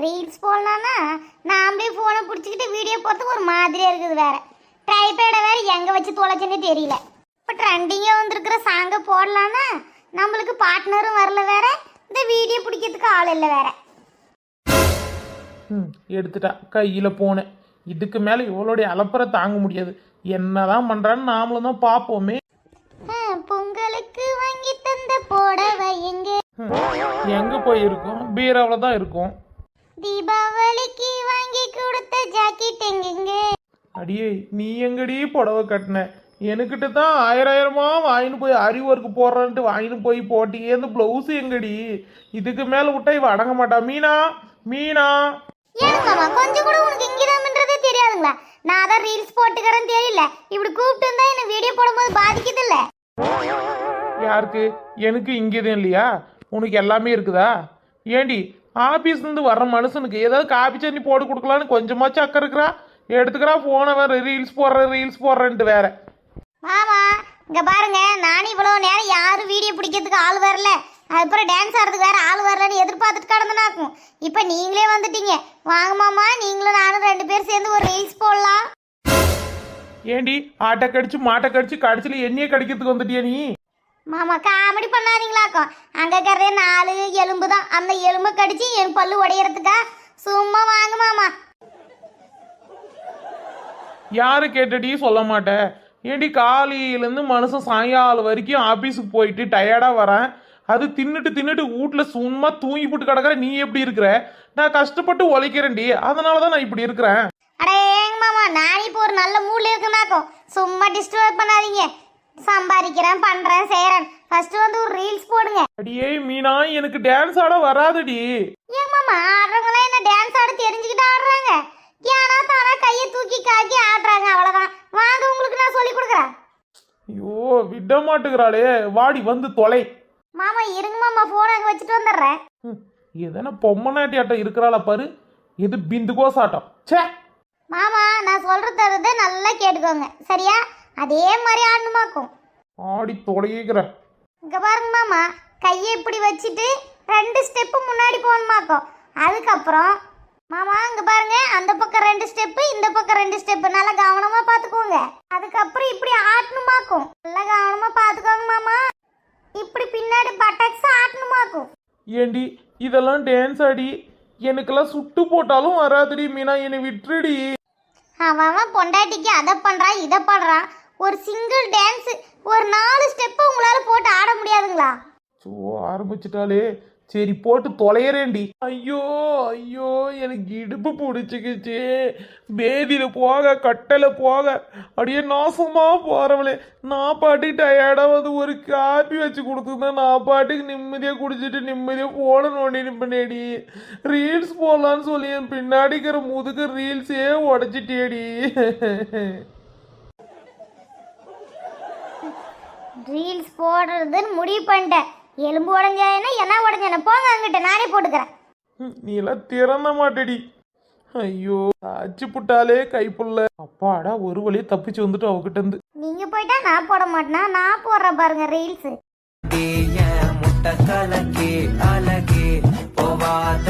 Reels போடலான்னா நாமளே ஃபோனை பிடிச்சிக்கிட்டு வீடியோ பார்த்து ஒரு மாதிரியா இருக்குது. வேற ட்ரைபேடை வேற எங்க வச்சு தொலைச்சுன்னே தெரியல. இப்போ ட்ரெண்டிங்காக வந்திருக்கிற சாங்கை போடலான்னா நம்மளுக்கு பார்ட்னரும் வரல, வேற இந்த வீடியோ பிடிக்கிறதுக்கு ஆள் இல்லை வேற. எடுத்துட்டா கையில் போனேன். இதுக்கு மேலே இவளுடைய அலப்பறை தாங்க முடியாது. என்னதான் பண்ணுறான்னு நாமளும் தான் பார்ப்போமே. பொங்கலுக்கு வாங்கி தந்த போடவை எங்க போயிருக்கோம்? பீராவில் தான் இருக்கும். தீபாவளிக்கு வாங்கி கொடுத்த ஜாக்கெட் எங்கெங்க? அடியே நீ எங்கடி புடவை கட்டின? எனக்கிட்ட தான் ஆயிரமா வாங்கின்னு போய் அறிவொர்க்கு போடுறான்ட்டு வாங்கின்னு போய் போட்டியே. இந்த ப்ளவுஸ் எங்கடி? இதுக்கு மேலே விட்டா இவ அடங்க மாட்டா. மீனா மீனா ஏங்கம்மா கொஞ்சம் கூட உனக்கு இங்கிதான்ன்றதே தெரியாதுங்களா? நான் தான் ரீல்ஸ் போட்டுக்கிறேன்னு தெரியல. இப்படி கூப்பிட்டு இருந்தா என்ன வீடியோ போடும்போது பாதிக்குது இல்ல? யாருக்கு? எனக்கு இங்கேதான் இல்லையா? உனக்கு எல்லாமே இருக்குதா? ஏண்டி ஆபீஸ்லேருந்து வர்ற மனுஷனுக்கு ஏதாவது காப்பி சட்னி போட்டு கொடுக்கலான்னு கொஞ்சமாச்சும் அக்கறை இருக்கிறா? எடுத்துக்கிறா போன வேற ரீல்ஸ் போடுறேன்ட்டு வேற. மாமா இங்க பாருங்க, நானும் இவ்வளவு நேரம் யாரும் வீடியோ பிடிக்கிறதுக்கு ஆள் வரல, அதுக்கப்புறம் டான்ஸ் ஆடுறதுக்கு வேற ஆள் வரலன்னு எதிர்பார்த்துட்டு கடந்தனாக்கும். இப்போ நீங்களே வந்துட்டீங்க. வாங்க மாமா, நீங்களும் நானும் 2 பேர் சேர்ந்து ஒரு ரீல்ஸ் போடலாம். ஏண்டி ஆட்டை கடிச்சு மாட்டை கடிச்சு கடிச்சில எண்ணெயை கடிக்கிறதுக்கு வந்துட்டியா நீ? மாமா காமெடி பண்ணாதீங்களாக்கும். அங்க கறே 4 எலும்பு தான். அந்த எலும்பை கடிச்சு என் பல்லு உடையறதுக்கா? சும்மா வாங்க மாமா. யாரு கேட்டடி சொல்ல மாட்டேன். ஏண்டி காலையிலேருந்து மனுஷன் சாயங்காலம் வரைக்கும் ஆஃபீஸுக்கு போயிட்டு டயர்டாக வரேன். அது தின்னுட்டு வீட்டில் சும்மா தூங்கி போட்டு கிடக்குற. நீ எப்படி இருக்கிற? நான் கஷ்டப்பட்டு உழைக்கிறேன்டி, அதனால தான் நான் இப்படி இருக்கிறேன். அடே ஏங்க மாமா, நான் இப்போ ஒரு நல்ல மூட்ல இருக்கேனாக்கும். சும்மா டிஸ்டர்ப் பண்ணாதீங்க. சம்பாதிக்கிறேன், பண்றேன், செய்யறேன். ஃபர்ஸ்ட் வந்து ஒரு ரீல்ஸ் போடுங்க. அடியே மீனா, எனக்கு டான்ஸ் ஆட வராதுடி. ஏங்க மாமா, ஆடுறவங்களாம் என்ன டான்ஸ் ஆட தெரிஞ்சுக்கிட்டு ஆடுறாங்க? ஏன்னா தானா கையை தூக்கி காக்கி ஆடுறாங்க, அவ்வளவுதான். வாங்க உங்களுக்கு நான் சொல்லி கொடுக்குறேன். ஐயோ விட மாட்டுக்கிறாளே. வாடி வந்து தொலை. மாமா இருங்க மாமா, போன் அங்கே வச்சுட்டு வந்துடுறேன். எதனா பொம்மநாட்டி ஆட்டம் இருக்கிறாளா பாரு. இது பிந்துகோஸ் ஆட்டம். சே மாமா, நான் சொல்றத நல்லா கேட்டுக்கோங்க சரியா? அதே மாதிரி ஆடணுமாக்கும். ஆடி தொலைகிற. இங்க பாருங்க மாமா, கையை இப்படி வச்சுட்டு 2 ஸ்டெப்பு முன்னாடி போகணுமாக்கும். அதுக்கப்புறம் மாமா இங்க பாருங்க, அந்த பக்கம் 2 ஸ்டெப்பு, இந்த பக்கம் 2 ஸ்டெப்பு. நல்லா கவனமா பாத்துக்கோங்க. அதுக்கப்புறம் இப்படி ஆட்டணுமாக்கும். நல்லா கவனமா பாத்துக்கோங்க மாமா. இப்படி பின்னாடி பட்டக்ஸ் ஆட்டணுமாக்கும். ஏண்டி இதெல்லாம் டான்ஸ் ஆடி? எனக்கெல்லாம் சுட்டு போட்டாலும் வராதுடி மீனா, என்னை விட்டுடி. அவன் பொண்டாட்டிக்கு அதை பண்றான் இதை பண்றான். ஒரு சிங்கிள் டான்ஸ் ஒரு 4 ஸ்டெப்பு உங்களால போட்டு ஆட முடியாதுங்களா? சோ ஆரம்பிச்சிட்டாலே. சரி போட்டு தொலைகிறேன்டி. ஐயோ ஐயோ எனக்கு இடுப்பு பிடிச்சிக்கிச்சு. பேதியில போக கட்டல போக அப்படியே நாசமா போறவளே. நான் பாட்டுக்கு டயர்டா வந்து ஒரு காப்பி வச்சு கொடுத்துருந்தேன். நான் பாட்டுக்கு நிம்மதியாக குடிச்சிட்டு நிம்மதியாக போன நோண்டி பண்ணேடி. ரீல்ஸ் போடலான்னு சொல்லி என் பின்னாடிக்கிற முதுகு ரீல்ஸே உடச்சிட்டேடி. ரீல்ஸ் போடுறதுன்னு முடிவு பண்ணிட்டேன். எலும்பு உடஞ்சானா என்ன உடஞ்சான? போங்க அங்கிட்ட, நானே போட்டுக்கிறேன். நீ எல்லாம் திறந்த மாட்டேடி. ஐயோ அச்சு புட்டாலே கைப்புள்ள. அப்பாடா ஒரு வழியை தப்பிச்சு வந்துட்டு அவகிட்ட இருந்து. நீங்க போயிட்டா நான் போட மாட்டேனா? நான் போடுறேன் பாருங்க ரீல்ஸ். முட்டை கலக்கே அழகே போவாத